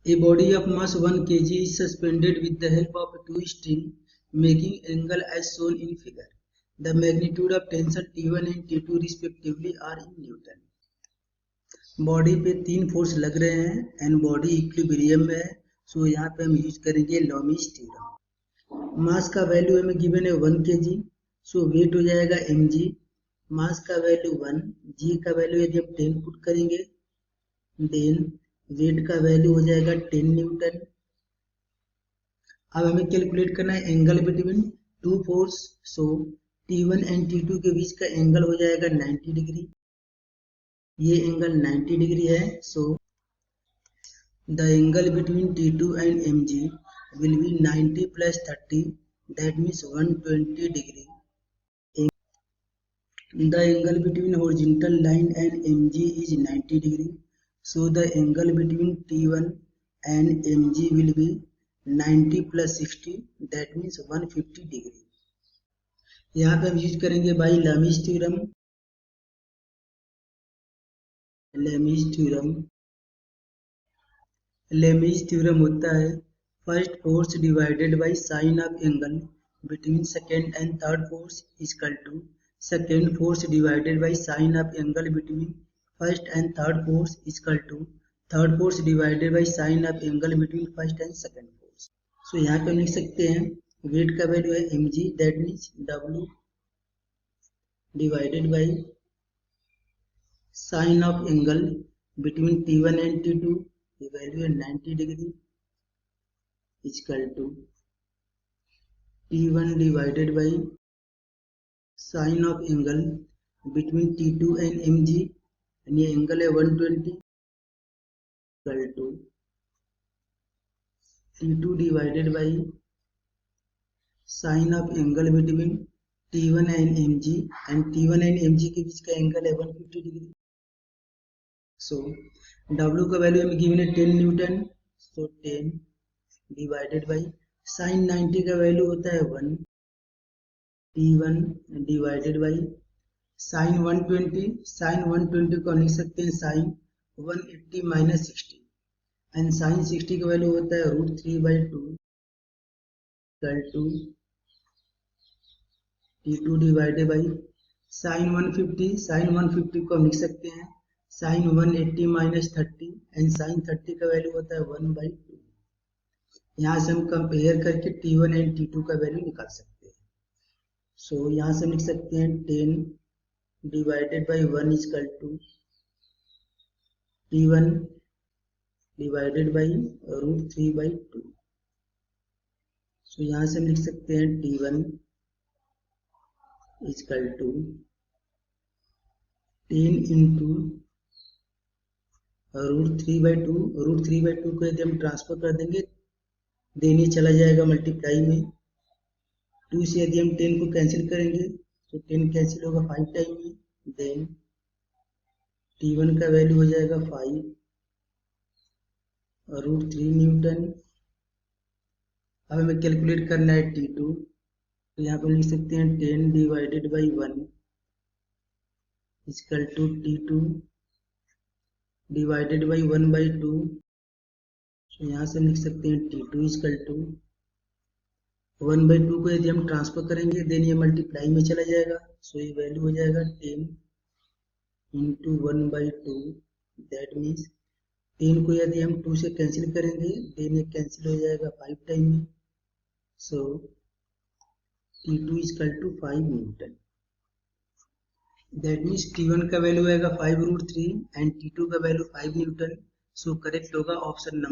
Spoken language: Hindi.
A body of mass 1 kg is suspended with the help of two strings, making angle as shown in figure. The magnitude of tension T1 and T2 respectively are in Newton. Body पे 3 फोर्स लग रहे हैं एंड बॉडी इक्विलिब्रियम में है, सो यहाँ पे हम यूज करेंगे लॉमीज थ्योरम। मास का वैल्यू हमें गिवन है 1 kg, सो वेट हो जाएगा mg। मास का वैल्यू 1, g का वैल्यू यदि हम 10 पुट करेंगे देन वेट का वैल्यू हो जाएगा 10 न्यूटन। अब हमें कैलकुलेट करना है angle between two force, so T1 and T2 के बीच का एंगल हो जाएगा 90 डिग्री। ये एंगल 90 डिग्री है, so the angle between T2 and mg will be 90 plus 30, that means 120 degree. The angle between horizontal line and mg is 90 degree, so the angle between T1 and mg will be 90 plus 60, that means 150 degree. यहाँ पे हम यूज करेंगे by Lami's theorem. Lami's theorem होता है first force divided by sine of angle between second and third force equal to second force divided by sine of angle between first and third force equal to third force divided by sine of angle between first and second force. So यहाँ पे लिख सकते हैं वेट का वैल्यू है mg, that means W divided by sine of angle between T1 and T2, the value is 90 degree, is equal to T1 divided by sine of angle between T2 and mg, and ये एंगल है 120, equal to T2 divided by sine of angle between T1 and mg, and T1 and mg के बीच का एंगल है 150 डिग्री। सो W का वैल्यू हमें गिवन है 10 Newton, so 10 divided by sign 90 का वैल्यू होता है 1, T1 divided by sign 120, sign 120 को लिख सकते हैं साइन 180 माइनस 60, एंड साइन 60 का वैल्यू होता है √3/2 equal to T2 divided by sine 150, sine 150 को हम लिख सकते हैं साइन 180 माइनस 30, एंड साइन 30 का वैल्यू होता है 1/2। यहाँ से हम कंपेयर करके T1 एंड T2 का वैल्यू निकाल सकते हैं। सो यहाँ से लिख सकते हैं 10 divided by 1 equal to T1 divided by √3/2। So यहाँ से हम लिख सकते हैं T1 इक्वल टू 10 इंटू √3/2 को यदि हम ट्रांसफर कर देंगे देने चला जाएगा मल्टीप्लाई में, 2 से यदि हम 10 को कैंसिल करेंगे तो 10 कैंसिल होगा 5 टाइम में, देन T1 का वैल्यू हो जाएगा 5 √3 न्यूटन। अब हमें कैलकुलेट करना है T2, तो यहाँ पर लिख सकते हैं 10 divided by 1 equal to T2 divided by 1/2। तो यहाँ से हम लिख सकते हैं T2 इक्वल टू 1/2 को यदि हम ट्रांसफर करेंगे देन ये मल्टीप्लाई में चला जाएगा, सो ये वैल्यू हो जाएगा 10 इंटू 1/2, दैट मीन्स 10 को यदि हम 2 से कैंसिल करेंगे देन ये कैंसिल हो जाएगा 5 टाइम में, so T2 equal to 5 newton. That means T1 का वैल्यू आएगा 5 √3 एंड T2 का वैल्यू 5 न्यूटन। सो करेक्ट होगा ऑप्शन नंबर